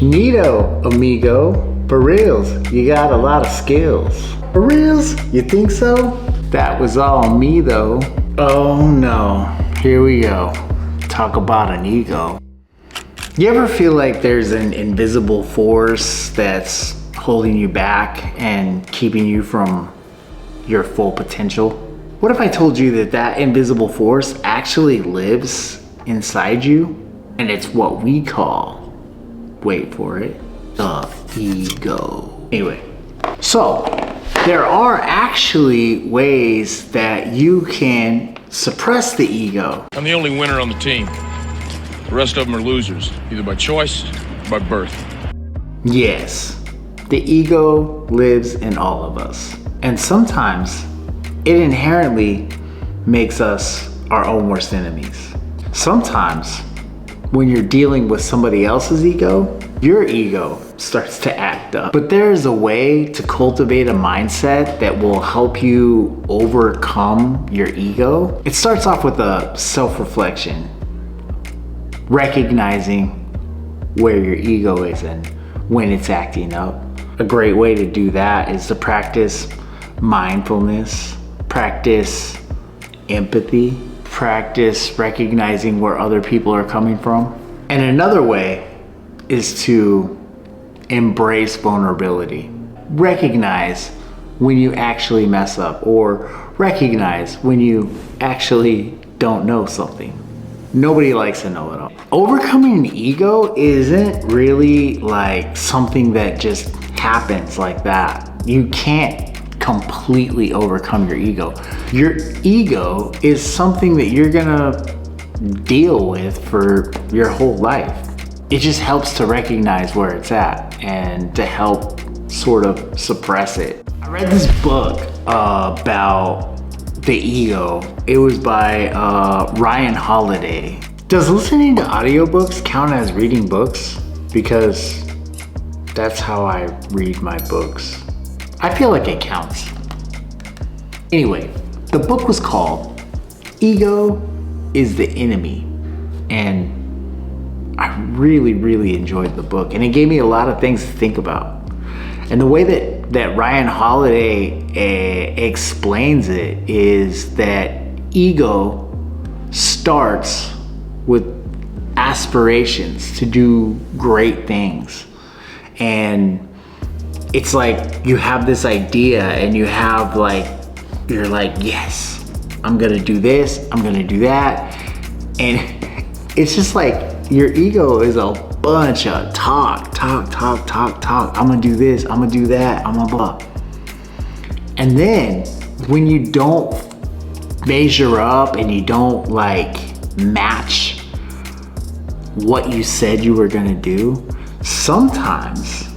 Neato, amigo. For reals, you got a lot of skills. For reals? You think so? That was all me though. Oh no, here we go. Talk about an ego. You ever feel like there's an invisible force that's holding you back and keeping you from your full potential? What if I told you that that invisible force actually lives inside you? And it's what we call, wait for it, the ego. Anyway, so there are actually ways that you can suppress the ego. I'm the only winner on the team. The rest of them are losers, either by choice or by birth. Yes, the ego lives in all of us. And sometimes it inherently makes us our own worst enemies. Sometimes when you're dealing with somebody else's ego, your ego starts to act up. But there is a way to cultivate a mindset that will help you overcome your ego. It starts off with a self-reflection, recognizing where your ego is and when it's acting up. A great way to do that is to practice mindfulness, practice empathy, practice recognizing where other people are coming from. And another way is to embrace vulnerability. Recognize when you actually mess up, or recognize when you actually don't know something. Nobody likes to know it all. Overcoming an ego isn't really like something that just happens like that. You can't completely overcome your ego. Your ego is something that you're gonna deal with for your whole life. It just helps to recognize where it's at and to help sort of suppress it. I read this book about the ego. It was by Ryan Holiday. Does listening to audiobooks count as reading books? Because that's how I read my books. I feel like it counts. Anyway, the book was called Ego is the Enemy. And I really enjoyed the book. And it gave me a lot of things to think about. And the way that Ryan Holiday explains it is that ego starts with aspirations to do great things. And it's like you have this idea and you're like, yes, I'm gonna do this, I'm gonna do that. And it's just like your ego is a bunch of talk. I'm gonna do this, I'm gonna do that, I'm gonna blah. And then when you don't measure up and you don't like match what you said you were gonna do, sometimes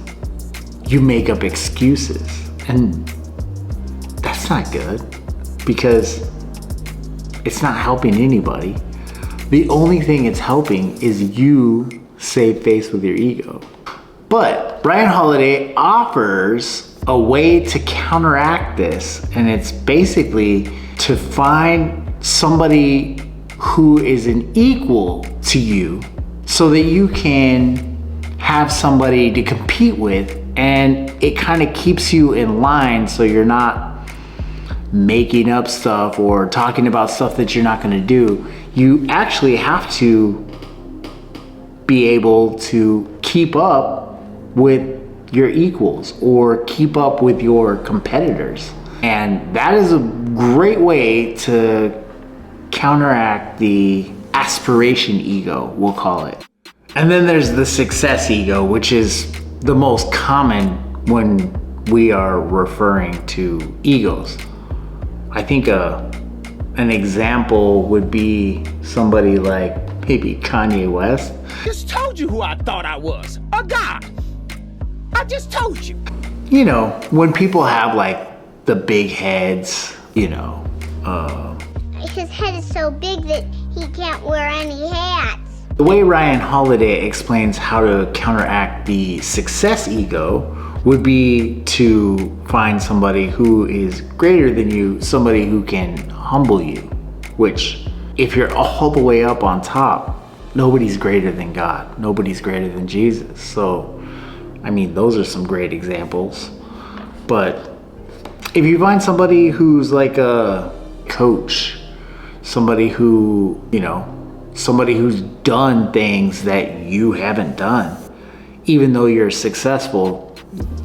you make up excuses, and that's not good because it's not helping anybody. The only thing it's helping is you save face with your ego. But Ryan Holiday offers a way to counteract this, and it's basically to find somebody who is an equal to you so that you can have somebody to compete with, and it kind of keeps you in line so you're not making up stuff or talking about stuff that you're not going to do. You actually have to be able to keep up with your equals or keep up with your competitors. And that is a great way to counteract the aspiration ego, we'll call it. And then there's the success ego, which is the most common when we are referring to egos. I think an example would be somebody like maybe Kanye West. Just told you who I thought I was, a god. I just told you. You know, when people have like the big heads, you know. His head is so big that he can't wear any hats. The way Ryan Holiday explains how to counteract the success ego would be to find somebody who is greater than you, somebody who can humble you, which if you're all the way up on top, nobody's greater than God. Nobody's greater than Jesus. So, I mean, those are some great examples. But if you find somebody who's like a coach, somebody who, somebody who's done things that you haven't done, even though you're successful,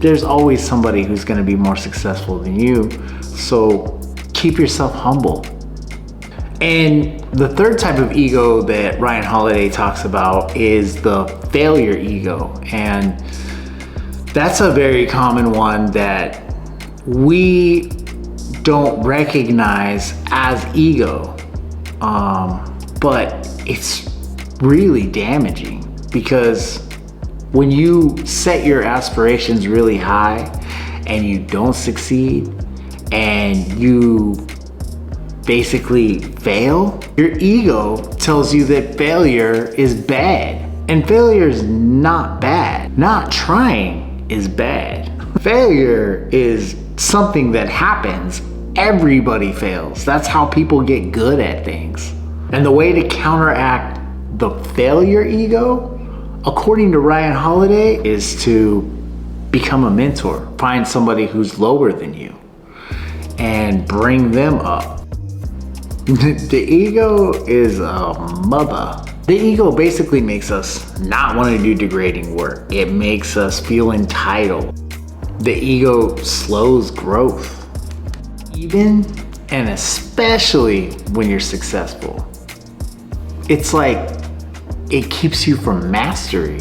there's always somebody who's going to be more successful than you. So keep yourself humble. And the third type of ego that Ryan Holiday talks about is the failure ego. And that's a very common one that we don't recognize as ego. But it's really damaging, because when you set your aspirations really high and you don't succeed and you basically fail, your ego tells you that failure is bad. And failure is not bad. Not trying is bad. Failure is something that happens. Everybody fails. That's how people get good at things. And the way to counteract the failure ego, according to Ryan Holiday, is to become a mentor. Find somebody who's lower than you and bring them up. The ego is a mother. The ego basically makes us not want to do degrading work. It makes us feel entitled. The ego slows growth, even and especially when you're successful. It's like it keeps you from mastery.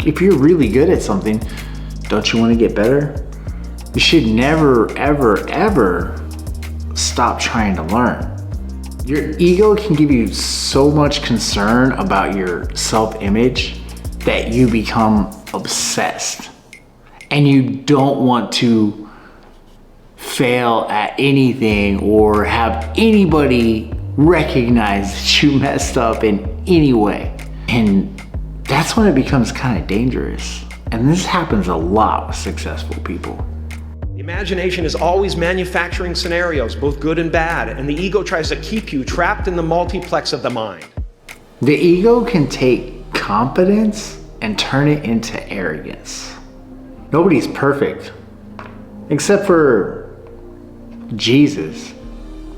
If you're really good at something, don't you want to get better? You should never, ever, ever stop trying to learn. Your ego can give you so much concern about your self-image that you become obsessed. And you don't want to fail at anything or have anybody recognize that you messed up in any way. And that's when it becomes kind of dangerous. And this happens a lot with successful people. Imagination is always manufacturing scenarios, both good and bad, and the ego tries to keep you trapped in the multiplex of the mind. The ego can take confidence and turn it into arrogance. Nobody's perfect, except for Jesus.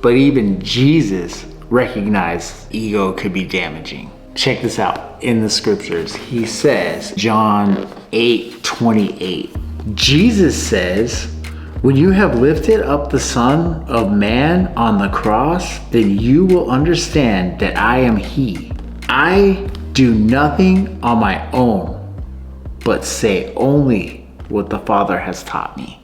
But even Jesus recognized ego could be damaging. Check this out. In the scriptures, he says, John 8:28, Jesus says, "When you have lifted up the Son of Man on the cross, then you will understand that I am He. I do nothing on my own, but say only what the Father has taught me."